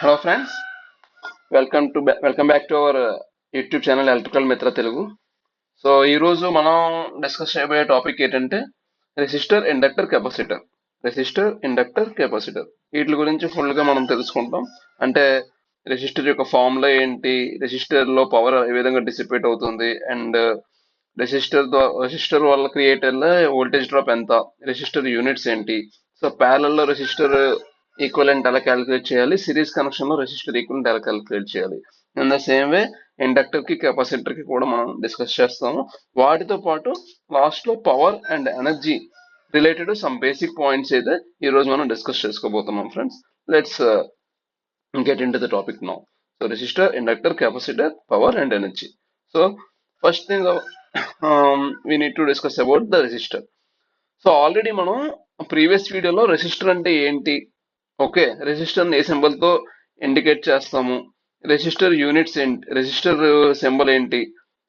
Hello friends, welcome back to our YouTube channel electrical మిత్ర Telugu. So ఈ రోజు మనం డిస్కస్ చేయబోయే టాపిక్ ఏంటంటే రెసిస్టర్, ఇండక్టర్, కెపాసిటర్ వీటి గురించి ఫుల్ గా మనం తెలుసుకుంటాం. అంటే రెసిస్టర్ యొక్క ఫార్ములా ఏంటి, రెసిస్టర్ లో పవర్ ఏ విధంగా డిసిపేట్ అవుతుంది, అండ్ రెసిస్టర్ వల్ల క్రియేట్ అయ్యే వోల్టేజ్ డ్రాప్ ఎంత, రెసిస్టర్ యూనిట్స్ ఏంటి, సో ప్యారల్ లో రెసిస్టర్ ఈక్వలెంట్ ఎలా క్యాలిక్యులేట్ చేయాలి, సిరీస్ కనెక్షన్ లో రెసిస్టర్ ఈక్వలెంట్ ఎలా క్యాలిక్యులేట్ చేయాలి. In the same way inductor కి కెపాసిటర్ కి కూడా మనం డిస్కస్ చేస్తాము. వాటితో పాటు లాస్ట్ లో power and energy related some basic points అయితే ఈ రోజు మనం డిస్కస్ చేసుకోబోతున్నాం friends. Let's get into the topic now. So resistor, inductor, capacitor, power and energy. So first thing we need to discuss about the resistor. So already మనం previous వీడియోలో resistor అంటే ఏంటి, okay, resistor ఏ symbol తో indicate చేస్తాము, resistor units ఏంటి, resistor symbol ఏంటి,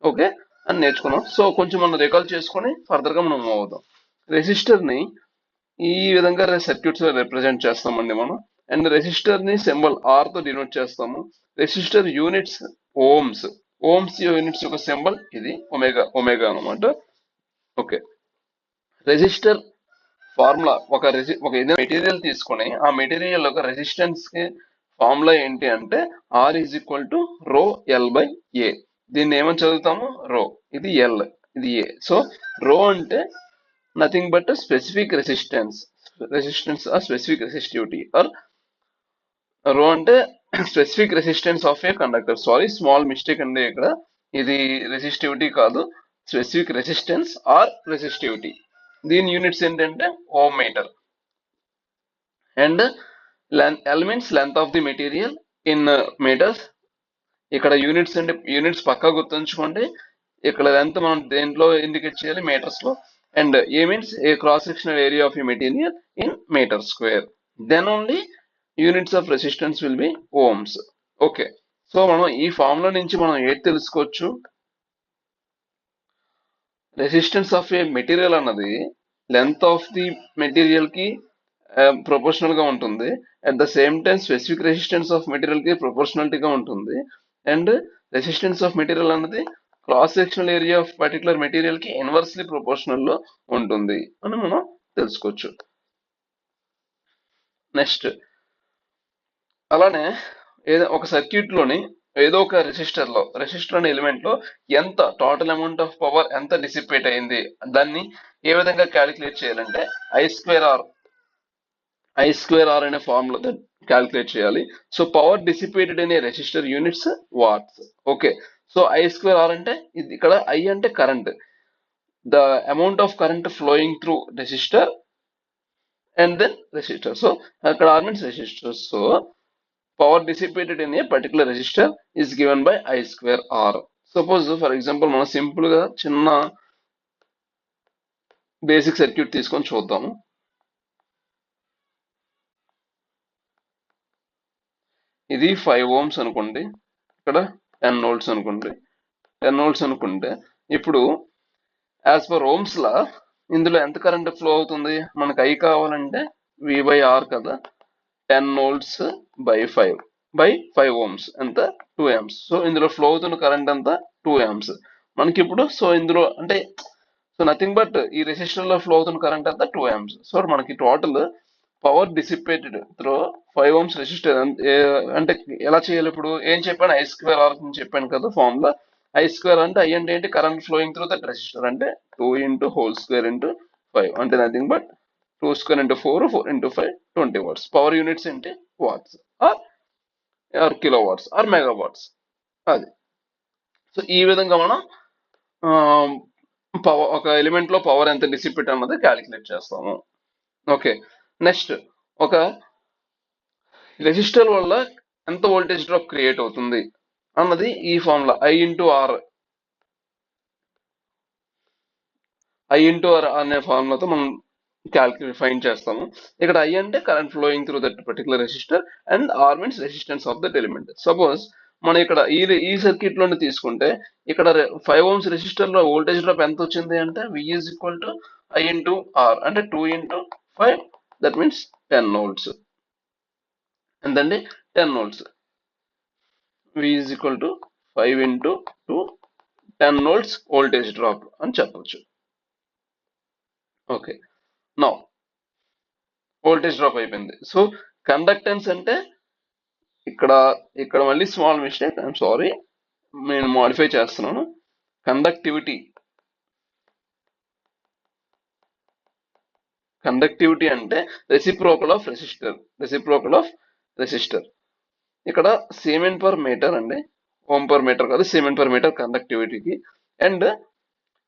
okay అని నేర్చుకున్నాం. సో కొంచెం మనం రికాల్ చేసుకొని ఫర్దర్ గా మనం మూవ్ అవుదాం. రెసిస్టర్ ని ఈ విధంగా సర్క్యూట్స్ రిప్రజెంట్ చేస్తామండి మనం. అండ్ రెసిస్టర్ ని సింబల్ ఆర్ తో డినోట్ చేస్తాము. రెసిస్టర్ యూనిట్స్ ఓమ్స్ యూనిట్స్ యొక్క సింబల్ ఇది ఒమేగా అనమాట. ఓకే, రెసిస్టర్ ఫార్ములా ఒక ఏదైనా మెటీరియల్ తీసుకొని ఆ మెటీరియల్ యొక్క రెసిస్టెన్స్ కి ఫార్ములా ఏంటి అంటే R is equal to rho L by A. దీన్ని ఏమని చదువుతాము, రో, ఇది ఎల్, ఇది ఏ. సో రో అంటే nothing but specific resistance or specific resistivity, or rho అంటే specific resistance of a conductor. Sorry, small mistake అండి ఇక్కడ, ఇది రెసిస్టివిటీ కాదు, స్పెసిఫిక్ రెసిస్టెన్స్ ఆర్ రెసిస్టివిటీ. దీని యూనిట్స్ ఏంటంటే ohm metre. And L means length of the material in metres. ఇక్కడ units అంటే units పక్కా గుర్తుంచుకోండి. ఇక్కడ లెంత్ మనం దేంట్లో ఇండికేట్ చేయాలి, మీటర్స్ లో. And A means a cross sectional area of a material in metre square. Then only units of resistance will be ohms. Okay, so మనం ఈ ఫార్ములా నుంచి మనం ఏది తెలుసుకోవచ్చు, రెసిస్టెన్స్ ఆఫ్ ఏ మెటీరియల్ అన్నది లెంత్ ఆఫ్ ది మెటీరియల్ కి proportional గా ఉంటుంది. At the same time specific resistance of material కి ప్రొపోర్షనాలిటీగా ఉంటుంది. అండ్ రెసిస్టెన్స్ ఆఫ్ మెటీరియల్ అన్నది cross sectional area of particular material కి ఇన్వర్స్లీ ప్రొపోర్షనల్ లో ఉంటుంది అని మనం తెలుసుకోవచ్చు. నెక్స్ట్, అలానే ఏదో ఒక సర్క్యూట్ లోని ఏదో ఒక రెసిస్టర్ అనే ఎలిమెంట్ లో ఎంత టోటల్ అమౌంట్ ఆఫ్ పవర్ ఎంత డిసిపేట్ అయింది, దాన్ని ఏ విధంగా క్యాలిక్యులేట్ చేయాలంటే ఐ స్క్వేర్ ఆర్ అనే ఫార్ములా క్యాలిక్యులేట్ చేయాలి. So power dissipated in a resistor units watts. Okay, so I square R అంటే ఇది, ఇక్కడ ఐ అంటే current, the amount of current flowing through resistor and then resistor. So అక్కడ R means resistor. So power dissipated in a particular resistor is given by I square R. Suppose for example మనం simple గా చిన్న basic circuit తీసుకొని చూద్దాము. ఇది 5 ohms అనుకోండి, ఇక్కడ 10 volts అనుకోండి. 10 volts అనుకుంటే ఇప్పుడు యాజ్ పర్ ఓమ్స్ లా ఇందులో ఎంత కరెంట్ ఫ్లో అవుతుంది, మనకు I కావాలంటే V బై ఆర్ కదా, 10 volts బై 5 ohms ఎంత 2 amps. సో ఇందులో ఫ్లో అవుతున్న కరెంట్ అంతా 2 amps మనకి ఇప్పుడు. సో ఇందులో అంటే సో నథింగ్ బట్ ఈ రెసిస్టర్ లో ఫ్లో అవుతున్న కరెంట్ అంతా 2 amps. సో మనకి total power dissipated through 5 ohms resistor అంటే ఎలా చేయాలి, ఇప్పుడు ఏం చెప్పాను, ఐ స్క్వేర్ ఆర్ అని చెప్పాను కదా ఫార్ములా. ఐ స్క్వేర్ అంటే ఐ అంటే ఏంటి, current flowing through that resistor, అంటే 2 into whole square into 5 అంటే nothing but 2 square into 4 into 5 20 watts. Power units ఏంటి, watts or kilo watts or mega watts, అది. సో ఈ విధంగా మనం పవర్, ఒక ఎలిమెంట్ లో పవర్ ఎంత డిసిపేట్ అన్నది క్యాలిక్యులేట్ చేస్తాము. ఓకే, నెక్స్ట్, ఒక రెసిస్టర్ వల్ల ఎంత వోల్టేజ్ డ్రాప్ క్రియేట్ అవుతుంది అన్నది ఈ ఫార్ములా ఐ ఇంటూ ఆర్ అనే ఫార్ములాతో మనం క్యాలిక్యులేట్ ఫైండ్ చేస్తాము. ఇక్కడ ఐ అంటే current flowing through that particular resistor and R means resistance of that element. Suppose మనం ఇక్కడ ఈ సర్క్యూట్ లోనే తీసుకుంటే ఇక్కడ 5 ohms రెసిస్టర్ లో వోల్టేజ్ డ్రాప్ ఎంత వచ్చింది అంటే V is equal to I into R అంటే 2 into 5 దట్ మీన్స్ 10 volts. ఎంతండి, 10 volts. V is equal to 5 into 2, 10 volts voltage drop అని చెప్పొచ్చు. ఓకే, నౌ వోల్టేజ్ డ్రాప్ అయిపోయింది. సో కండక్టెన్స్ అంటే ఇక్కడ ఇక్కడ మళ్ళీ స్మాల్ మిస్టేక్, ఐఎమ్ సారీ, నేను మాడిఫై చేస్తున్నాను. కండక్టివిటీ అంటే రెసిప్రోకల్ ఆఫ్ రెసిస్టర్. ఇక్కడ సిమెన్ పర్ మీటర్ అండి, ఓం పర్ మీటర్ కాదు, సిమెన్ పర్ మీటర్ కండక్టివిటీకి. అండ్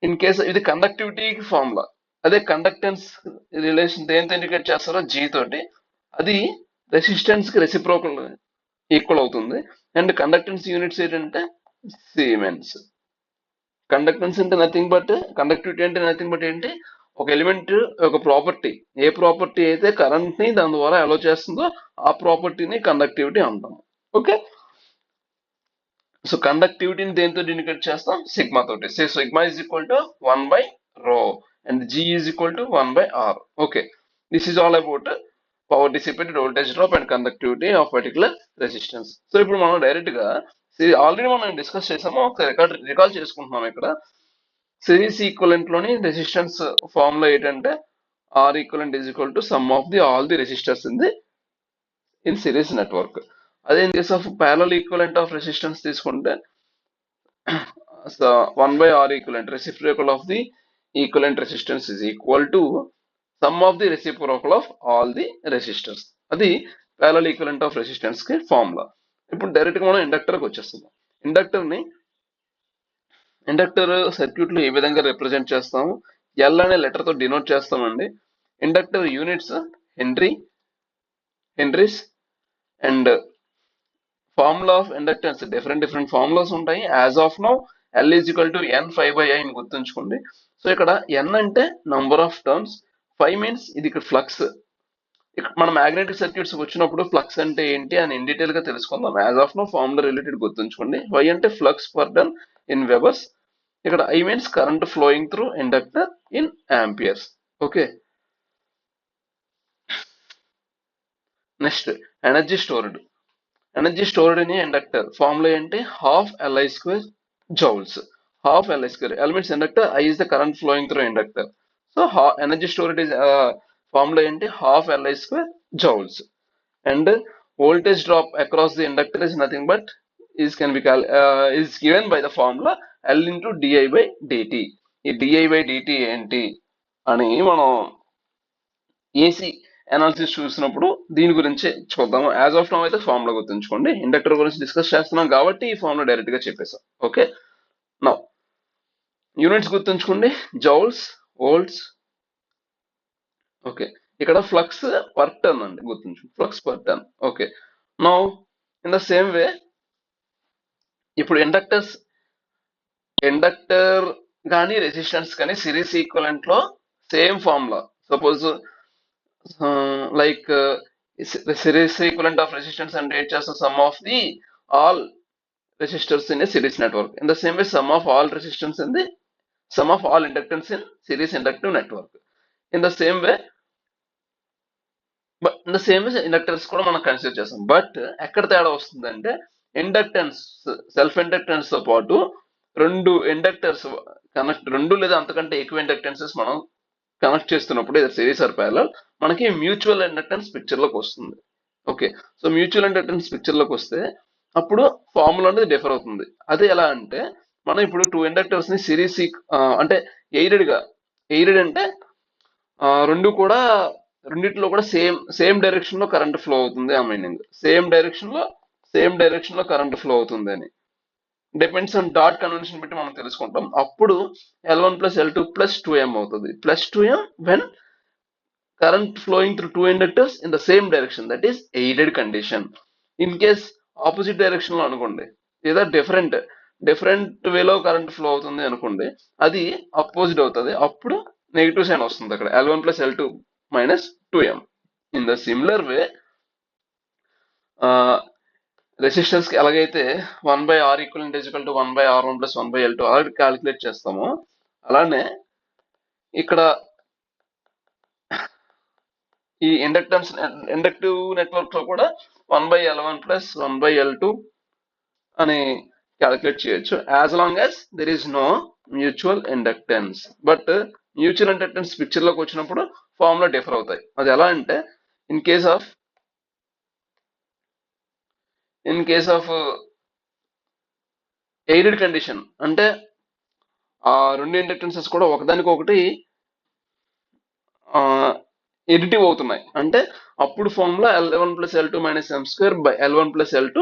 ఇన్ కేస్ ఇది కండక్టివిటీకి ఫార్ములా, అదే కండక్టెన్స్ రిలేషన్ దేంతో ఇండికేట్ చేస్తారో జీ తోటి, అది రెసిస్టెన్స్ కి రెసిప్రోకల్ ఈక్వల్ అవుతుంది. అండ్ కండక్టెన్స్ యూనిట్స్ ఏంటంటే సిమెన్స్. కండక్టెన్స్ అంటే నథింగ్ బట్, కండక్టివిటీ అంటే నథింగ్ బట్ ఏంటి, ఒక ఎలిమెంట్ ఒక ప్రాపర్టీ, ఏ ప్రాపర్టీ అయితే కరెంట్ ని దాని ద్వారా అలో చేస్తుందో ఆ ప్రాపర్టీని కండక్టివిటీ అంటాం. ఓకే, సో కండక్టివిటీని దేంతో ఇండికేట్ చేస్తాం, సిగ్మా తోటి. So sigma is equal to 1/ρ and G is equal to 1/r. Okay, this is all about power dissipated, voltage drop and conductivity of particular resistance. So ఇప్పుడు మనం direct గా already మనం discuss చేసాము, ఒకసారి recall చేసుకుంటున్నాం. ఇక్కడ series equivalent లోని resistance formula ఏంటంటే R equivalent is equal to sum of all the resistors in series network. అదే in case of parallel equivalent of resistance తీసుకుంటే so 1/R equivalent, reciprocal of the equivalent resistance is equal to sum of the reciprocal of all the resistors. అది parallel equivalent of resistance కి formula. ఇప్పుడు direct గా మనం inductor కి వచ్చేస్తాం. Inductor circuit లో ఏ విధంగా రిప్రజెంట్ చేస్తాము, ఎల్ అనే లెటర్ తో డినోట్ చేస్తామండి. Inductor units henrys and formula of inductance different formulas ఉంటాయి. As of now L is equal to N5/I అని గుర్తుంచుకోండి. సో ఇక్కడ N అంటే నంబర్ ఆఫ్ టర్న్స్, 5 మీన్స్ ఇది ఇక్కడ ఫ్లక్స్. మన మ్యాగ్నెటిక్ సర్క్యూట్స్ వచ్చినప్పుడు ఫ్లక్స్ అంటే ఏంటి అని ఇన్ డీటెయిల్ గా తెలుసుకుందాం. As of now formula related గుర్తుంచుకోండి. Y అంటే flux per turn in webers. ఇక్కడ I means current flowing through inductor in amperes. Okay, next energy stored in inductor formula ఏంటి, half Li² joules. half Li², L means inductor, I is the current flowing through inductor. So energy storage is formula ఏంటి, half Li² joules. And voltage drop across the inductor is nothing but is given by the formula L into di/dt. ఈ di/dt ఏంటి అని మనం AC analysis చూసినప్పుడు దీని గురించి చూద్దాము. As of now అయితే ఫార్ములా గుర్తుంచుకోండి. ఇండక్టర్ గురించి డిస్కస్ చేస్తున్నాం కాబట్టి ఈ ఫార్ములా డైరెక్ట్ గా చెప్పేసాం. ఓకే, నౌ యూనిట్స్ గుర్తుంచుకోండి, జౌల్స్, వోల్ట్స్. ఓకే, ఇక్కడ ఫ్లక్స్ పర్ టర్న్ అండి, గుర్తుంచుకోండి, flux per turn. Okay, now in the same వే ఇప్పుడు ఇండక్టర్ కానీ రెసిస్టెన్స్ కానీ సిరీస్ ఈక్వలెంట్ లో same formula. Suppose like series equivalent of resistance and it just sum of the all resistors in a series network. In the same way, sum of all resistance in the sum of all inductance in series inductive network. In the same way, inductors కూడా మనం consider చేస్తాం. But ఎక్కడ తేడా వస్తుందంటే inductance, self inductance తో పాటు రెండు inductors రెండు లేదా అంతకంటే ఎక్కువ ఇండక్టెన్సెస్ మనం కనెక్ట్ చేస్తున్నప్పుడు ఇది సిరీస్ ఆర్ ప్యారలల్, మనకి మ్యూచువల్ ఇండక్టెన్స్ పిక్చర్ లోకి వస్తుంది. Okay, so mutual inductance picture లోకి వస్తే అప్పుడు ఫార్ములా అనేది డిఫర్ అవుతుంది. అది ఎలా అంటే మనం ఇప్పుడు 2 ఇండక్టర్స్ ని సిరీస్ అంటే ఎయిడెడ్ అంటే రెండిట్లో కూడా సేమ్ డైరెక్షన్ లో కరెంట్ ఫ్లో అవుతుంది. ఆ మీనింగ్ సేమ్ డైరెక్షన్ లో కరెంట్ ఫ్లో అవుతుంది అని డిపెండ్స్ ఆన్ డాట్ కన్వెన్షన్ బట్టి మనం తెలుసుకుంటాం. అప్పుడు L1 + L2 + 2M అవుతుంది. +2M when current flowing through 2 inductors in the same direction, that is aided condition. In case opposite direction లో అనుకోండి, లేదా డిఫరెంట్ వేలో కరెంట్ ఫ్లో అవుతుంది అనుకోండి, అది అపోజిట్ అవుతుంది. అప్పుడు నెగిటివ్ సైన్ వస్తుంది అక్కడ, L1 + L2 - 2M. In the similar way resistance కి ఎలాగైతే 1/R equivalent is equal to 1/R1 + 1/L2 అలా క్యాలిక్యులేట్ చేస్తామో, అలానే ఇక్కడ ఈ ఇండక్టివ్ నెట్వర్క్ లో కూడా 1/L1 + 1/L2 అని క్యాలిక్యులేట్ చేయొచ్చు as long as there is no mutual inductance. But mutual inductance picture లోకి వచ్చినప్పుడు ఫార్ములా డిఫర్ అవుతాయి. అది ఎలా అంటే in case of in case of aided condition అంటే ఆ రెండు ఇండక్టెన్సెస్ కూడా ఒకదానికొకటి ఎడిటివ్ అవుతున్నాయి అంటే అప్పుడు formula L1 + L2 - M2/L1 + L2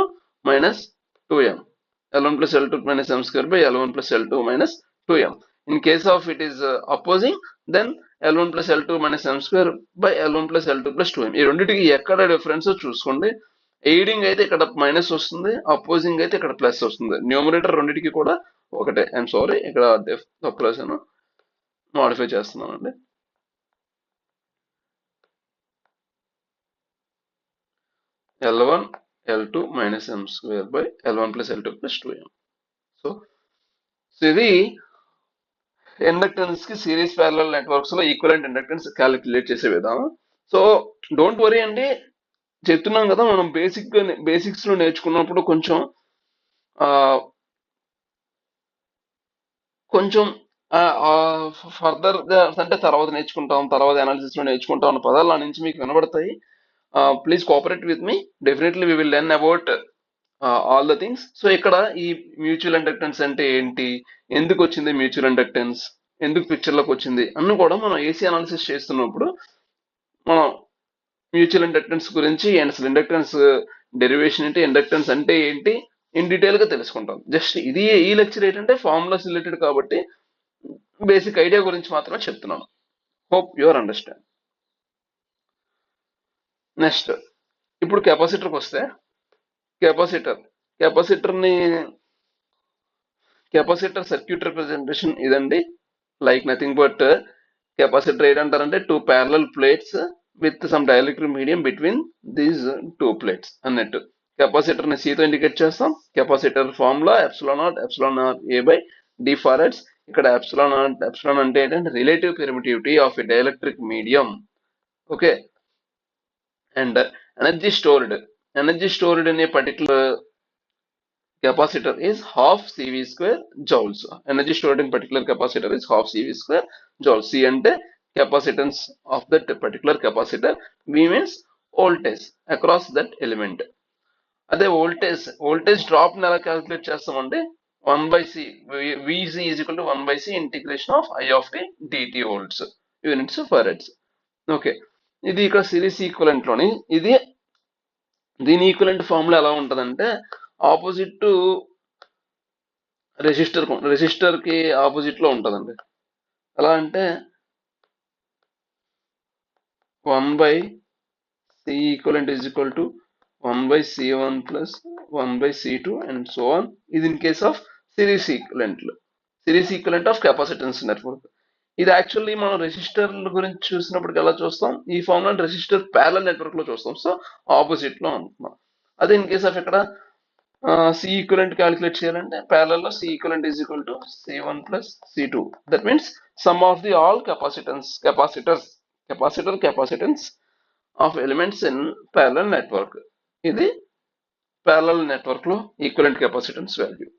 - 2M. In case of it is opposing, then L1 + L2 - M2/L1 + L2 + 2M. ఈ రెండింటికి ఎక్కడ డిఫరెన్స్ చూసుకోండి. ఎయిడింగ్ అయితే ఇక్కడ మైనస్ వస్తుంది, అపోజింగ్ అయితే ఇక్కడ ప్లస్ వస్తుంది. న్యూమరేటర్ రెండింటికి కూడా ఒకటే. ఐఎమ్ సారీ, ఇక్కడ తప్పు రాశాను, మాడిఫై చేస్తున్నానండి. L1 L2 - M2/L1 + L2 + 2M. So ఇది ఇండక్టెన్స్ కి సిరీస్ ప్యారలల్ నెట్వర్క్స్ లో ఈక్వలెంట్ ఇండక్టెన్స్ క్యాలిక్యులేట్ చేసే విధానం. సో డోంట్ వరీ అండి, చెప్తున్నాం కదా మనం బేసిక్స్ లో నేర్చుకున్నప్పుడు కొంచెం ఫర్దర్ గా అంటే తర్వాత నేర్చుకుంటాం, తర్వాత అనాలిసిస్ లో నేర్చుకుంటాం అన్న పదాలు నా నుంచి మీకు వినబడతాయి. Please cooperate with me. Definitely we will learn about all the things. So ఇక్కడ ఈ మ్యూచువల్ ఇండక్టెన్స్ అంటే ఏంటి, ఎందుకు వచ్చింది మ్యూచువల్ ఇండక్టెన్స్, ఎందుకు పిక్చర్ లోకి వచ్చింది అన్ని కూడా మనం ఏసీ అనాలిసిస్ చేస్తున్నప్పుడు మనం మ్యూచువల్ ఇండక్టెన్స్ గురించి అండ్ అసలు ఇండక్టెన్స్ డెరివేషన్ ఏంటి, ఇండక్టెన్స్ అంటే ఏంటి ఇన్ డీటెయిల్ గా తెలుసుకుంటాం. జస్ట్ ఇది ఈ లెక్చర్ ఏంటంటే ఫార్ములాస్ రిలేటెడ్ కాబట్టి బేసిక్ ఐడియా గురించి మాత్రమే చెప్తున్నాను. Hope your understand. నెక్స్ట్ ఇప్పుడు కెపాసిటర్కి వస్తే, కెపాసిటర్ సర్క్యూట్ రిప్రజెంటేషన్ ఇదండి. లైక్ నథింగ్ బట్ కెపాసిటర్ ఏంటంటారంటే two parallel plates with some dielectric medium between these two plates అన్నట్టు. కెపాసిటర్ ని C తో ఇండికేట్ చేస్తాం. Capacitor formula ε0 ε0A/d farads. ఇక్కడ ఎప్సిలాన్ అంటే ఏంటంటే relative permittivity of a dielectric medium. Okay, and energy stored in a particular capacitor is half CV² joules. Energy stored in particular capacitor is half CV² joules. C అంటే capacitance of that particular capacitor. V means voltage across that element. అదే voltage drop ని ఎలా calculate చేస్తామంటే 1/C VC is equal to 1/C integration of I of t dt volts units farads. Okay, ఇది ఇక్కడ series equivalent లోని దీని equivalent formula ఎలా ఉంటదంటే ఆపోజిట్ టు రెసిస్టర్ కి ఆపోజిట్ లో ఉంటదండి. ఎలా అంటే 1/C equivalent is equal to 1/C1 + 1/C2 and so on. ఇది in case of series equivalent of capacitance network. ఇది యాక్చువల్లీ మనం రెసిస్టర్ గురించి చూసినప్పటికి ఎలా చూస్తాం, ఈ ఫార్ములా రెసిస్టర్ ప్యారలల్ నెట్వర్క్ లో చూస్తాం. సో ఆపోజిట్ లో ఉంటున్నాం. అదే ఇన్ కేస్ ఆఫ్ ఇక్కడ C equivalent calculate చేయాలంటే parallel లో C equivalent is equal to C1 + C2. That means sum of the all capacitance of elements in parallel network. ఇది parallel network లో equivalent capacitance value.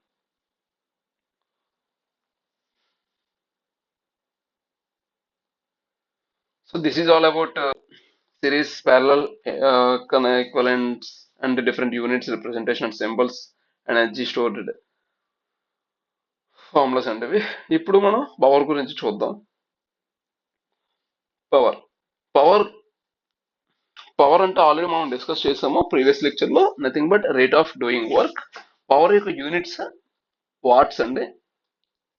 So this is all about series, parallel, equivalents and the different units, representation and symbols, energy stored formulas అంటే. ఇప్పుడు మనం power గురించి చూద్దాం. Power అంటే already మనం discuss చేసాము ప్రీవియస్ లెక్చర్ లో. Nothing but rate of doing work. Power యొక్క యూనిట్స్ వాట్స్ అండి.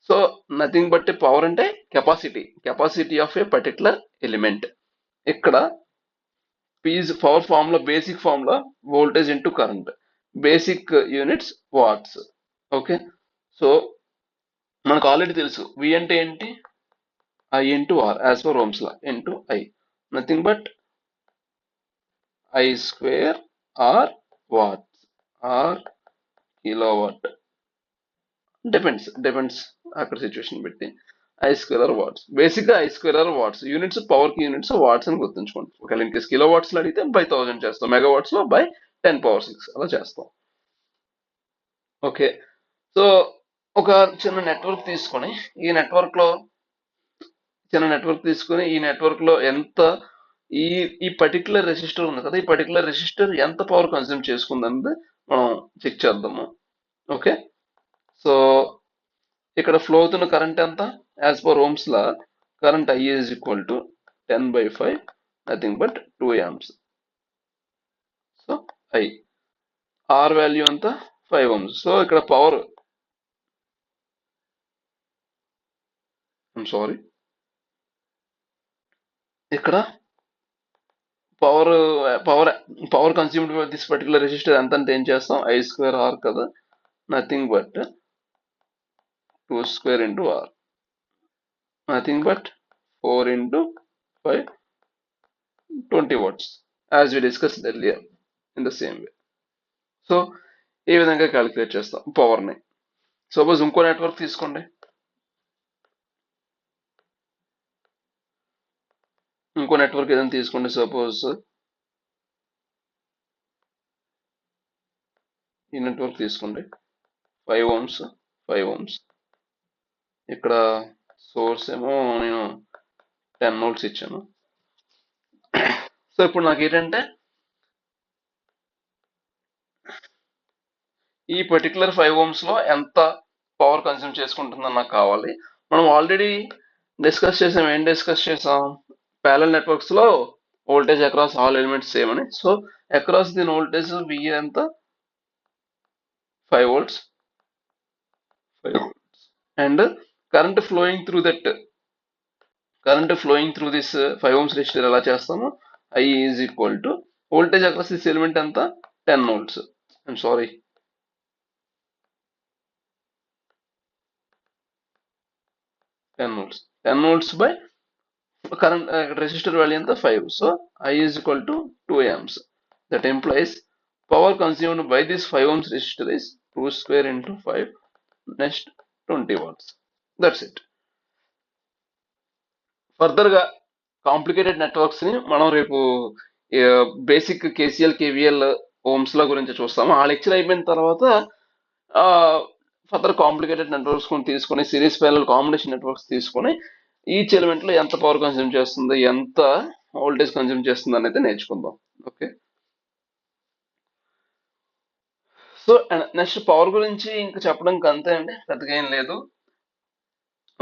సో నథింగ్ బట్ పవర్ అంటే capacity of a particular element. ఇక్కడ power formula basic formula voltage into current, basic units watts. Okay, so మనకు already తెలుసు V అంటే ఏంటి, I into R as per Ohm's law into I. Nothing but I square R watts or kilowatt. Depends అక్కడ situation పెట్టి. I square watts. Basic గా I square watts, units power కి units watts అని గుర్తుంచుకోండి. ఒకవేళ in case kilo watts లో అడిగితే by 1000 చేస్తాం, మెగావాట్స్ లో బై 10⁶ అలా చేస్తాం. ఓకే. సో ఒక చిన్న నెట్వర్క్ తీసుకొని ఈ నెట్వర్క్ లో ఈ నెట్వర్క్ లో ఎంత ఈ ఈ పర్టికులర్ రెసిస్టర్ ఉంది కదా, ఈ పర్టికులర్ రెసిస్టర్ ఎంత పవర్ కన్స్యూమ్ చేసుకుందన్నది మనం చెక్ చేద్దాము. ఓకే. సో ఇక్కడ ఫ్లో అవుతున్న కరెంట్ ఎంత? As per ohm's law current I is equal to 10/5, nothing but 2 amps. So I R value ఎంత? 5 ohms. సో ఇక్కడ పవర్, సారీ, ఇక్కడ power power power consumed by this particular resistor ఎంత అంటే ఏం చేస్తాం? I స్క్వేర్ R కదా, nothing but 2 square into R, nothing but 4 into 5, 20 watts, as we discussed earlier in the same way. So ఈ విధంగా calculate చేస్తాం పవర్ని. సపోజ్ ఇంకో నెట్వర్క్ తీసుకోండి, ఏదైనా తీసుకోండి. సపోజ్ ఈ నెట్వర్క్ తీసుకోండి, 5 ohms. ఇక్కడ సోర్స్ ఏమో నేను 10 volts ఇచ్చాను. సో ఇప్పుడు నాకు ఏంటంటే ఈ పర్టికులర్ 5 ohms లో ఎంత పవర్ కన్స్యూమ్ చేసుకుంటుందని నాకు కావాలి. మనం ఆల్రెడీ డిస్కస్ చేసాం. ఏం డిస్కస్ చేసాం? ప్యారలల్ నెట్వర్క్స్ లో voltage across all elements same అని. సో అక్రాస్ దీని వోల్టేజ్ V ఎంత? 5 volts. And current flowing through this 5 ohms resistor ఎలా చేస్తాము? I is equal to voltage across this element ఎంత? 10 volts. I'm sorry, 10 volts. 10 volts by current resistor value ఎంత? 5. So I is equal to 2 amps. That implies power consumed by this 5 ohms resistor is 2 square into 5, next 20 watts. That's it. Further గా complicated networks ని మనం రేపు basic KCL KVL Ohm's ల గురించి చూస్తాము. ఆ lecture అయిపోయిన తర్వాత ఫర్దర్ కాంప్లికేటెడ్ నెట్వర్క్స్ తీసుకొని సిరీస్ ప్యారలల్ కాంబినేషన్ నెట్వర్క్స్ తీసుకొని ఈచ్ ఎలిమెంట్ లో ఎంత పవర్ కన్స్యూమ్ చేస్తుంది, ఎంత వోల్టేజ్ కన్స్యూమ్ చేస్తుంది అనేది నేర్చుకుందాం. ఓకే. సో నెక్స్ట్ పవర్ గురించి ఇంకా చెప్పడానికి అంతే అండి, పెద్దగా ఏం లేదు.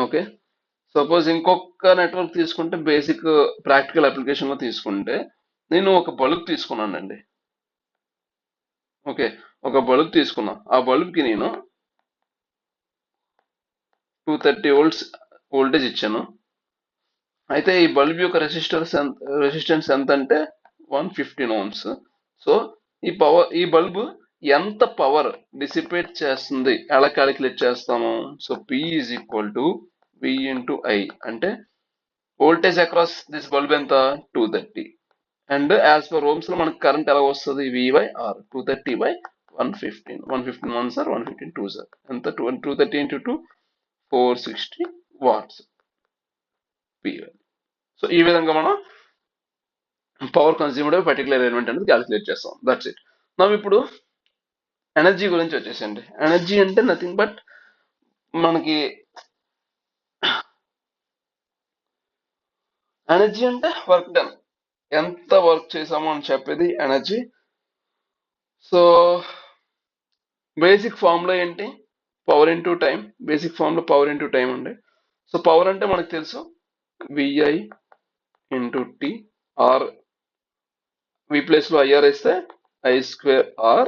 ఓకే. సపోజ్ ఇంకొక నెట్వర్క్ తీసుకుంటే, బేసిక్ ప్రాక్టికల్ అప్లికేషన్ లో తీసుకుంటే, నేను ఒక బల్బ్ తీసుకున్నానండి. ఓకే, ఒక బల్బ్ తీసుకున్నా. ఆ బల్బ్ కి నేను 230 volts వోల్టేజ్ ఇచ్చాను. అయితే ఈ బల్బ్ యొక్క రెసిస్టెన్స్ ఎంత అంటే 115 ohms. సో ఈ బల్బ్ ఎంత పవర్ డిసిపేట్ చేస్తుంది ఎలా క్యాలిక్యులేట్ చేస్తాము? So P is equal to V into I, అంటే వోల్టేజ్ అక్రాస్ దిస్ బల్బ్ ఎంత? 230. అండ్ యాజ్ పర్ ఓమ్స్ లో మనకు కరెంట్ ఎలా వస్తుంది? V/R, 230/115. 115 1s are 115 2s are ఎంత? 230 into 2, 460 watts P. సో ఈ విధంగా మనం పవర్ కన్స్యూమ్డ్ పర్టికులర్ ఎలిమెంట్ అనేది క్యాలిక్యులేట్ చేస్తాం. That's it. మనం ఇప్పుడు ఎనర్జీ గురించి వచ్చేసండి. ఎనర్జీ అంటే నథింగ్ బట్ మనకి ఎనర్జీ అంటే వర్క్ డన్, ఎంత వర్క్ చేసామో అని చెప్పేది ఎనర్జీ. సో బేసిక్ ఫార్ములా ఏంటి? Power into time. Basic formula power into time అండి. సో పవర్ అంటే మనకు తెలుసు, VI into T, or V place లో IR ఇస్తే I square R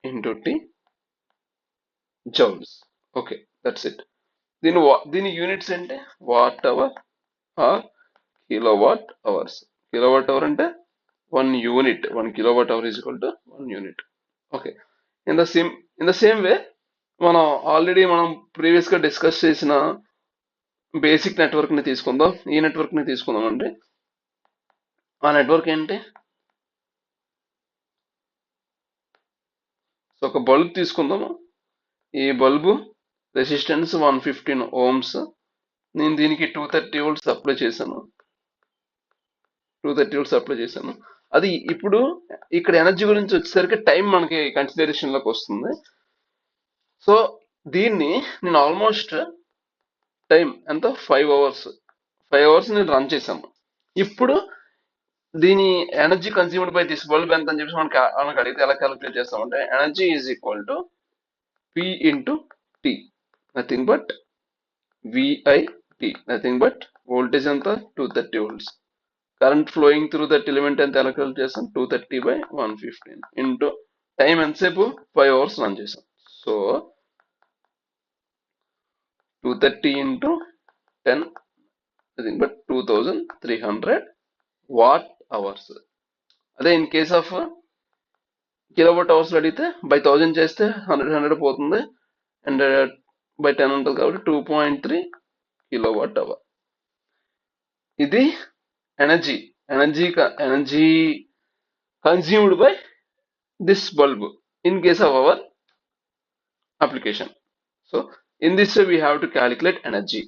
into T joules. Okay, that's it. దీని యూనిట్స్ అంటే watt hour or kilowatt hours. Kilowatt hour అంటే 1 unit. 1 kilowatt hour is equal to 1 unit. Okay. In the same way మనం previous గా discuss చేసిన basic network ని తీసుకుందాం. ఈ network ని తీసుకుందాం అండి. ఆ నెట్వర్క్ ఏంటి? సో ఒక బల్బ్ తీసుకుందాము. ఈ బల్బు రెసిస్టెన్స్ 115 ohms, నేను దీనికి 230 వోల్ట్స్ అప్లై చేశాను. 230 వోల్ట్స్ అప్లై చేశాను. అది ఇప్పుడు ఇక్కడ ఎనర్జీ గురించి వచ్చేసరికి టైం మనకి కన్సిడరేషన్ లోకి వస్తుంది. సో దీన్ని నేను ఆల్మోస్ట్ టైం ఎంత 5 అవర్స్ 5 అవర్స్ నేను రన్ చేశాను. ఇప్పుడు దీని energy consumed by this bulb ఎంత అని చెప్పేసి మనకి అడిగితే ఎలా క్యాలిక్యులేట్ చేస్తామంటే energy is equal to P into T, nothing but VIT, nothing but voltage ఎంత 230 volts, current flowing through that element ఎంత ఎలా క్యాలిక్యులేట్ చేస్తాం 230/115 ఇంటూ టైం ఎంతసేపు 5 అవర్స్ రన్ చేసాం. So 230 into 10, nothing but 2300 watt hours. అదే in case of kilowatt hours అడిగితే by 1000 చేస్తే 100 పోతుంది, అండ్ బై 10 ఉంటుంది కాబట్టి 2.3 కిలోవాట్ అవర్. ఇది energy energy consumed by this bulb in case of our application. So in this way we have to calculate energy.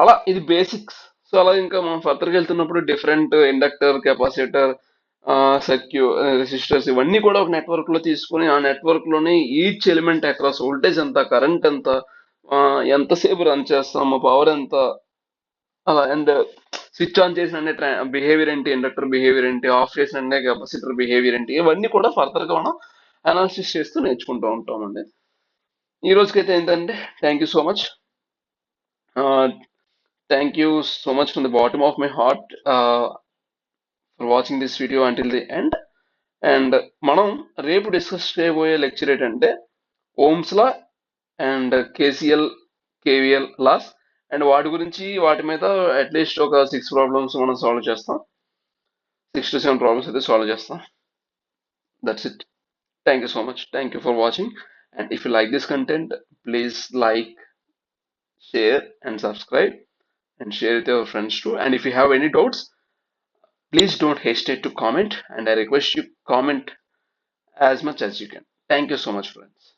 అలా ఇది basics. So అలా ఇంకా మనం ఫర్దర్గా వెళ్తున్నప్పుడు డిఫరెంట్ ఇండక్టర్, కెపాసిటర్, రెసిస్టర్స్ ఇవన్నీ కూడా ఒక నెట్వర్క్ లో తీసుకొని ఆ నెట్వర్క్ లోని ఈచ్ ఎలిమెంట్ అక్రాస్ వోల్టేజ్ ఎంత, కరెంట్ ఎంత, ఎంతసేపు రన్ చేస్తాము, పవర్ ఎంత, అలా అండ్ స్విచ్ ఆన్ చేసిన బిహేవియర్ ఏంటి, ఇండక్టర్ బిహేవియర్ ఏంటి, ఆఫ్ చేసిన కెపాసిటర్ బిహేవియర్ ఏంటి, ఇవన్నీ కూడా ఫర్దర్ గా మనం అనాలిసిస్ చేస్తూ నేర్చుకుంటూ ఉంటామండి. ఈ రోజుకైతే ఏంటంటే thank you so much. Thank you so much from the bottom of my heart for watching this video until the end. And మనం రేపు డిస్కస్ చేయబోయే లెక్చర్ ఏంటంటే ohm's law and KCL, KVL laws, and వాటి మీద at least ఒక 6 problems మనం solve చేస్తాం. 6 to 7 problems అయితే సాల్వ్ చేస్తాం. That's it. Thank you so much. Thank you for watching. And if you like this content, please like, share and subscribe, and share with your friends too. And if you have any doubts, please don't hesitate to comment, and I request you comment as much as you can. Thank you so much, friends.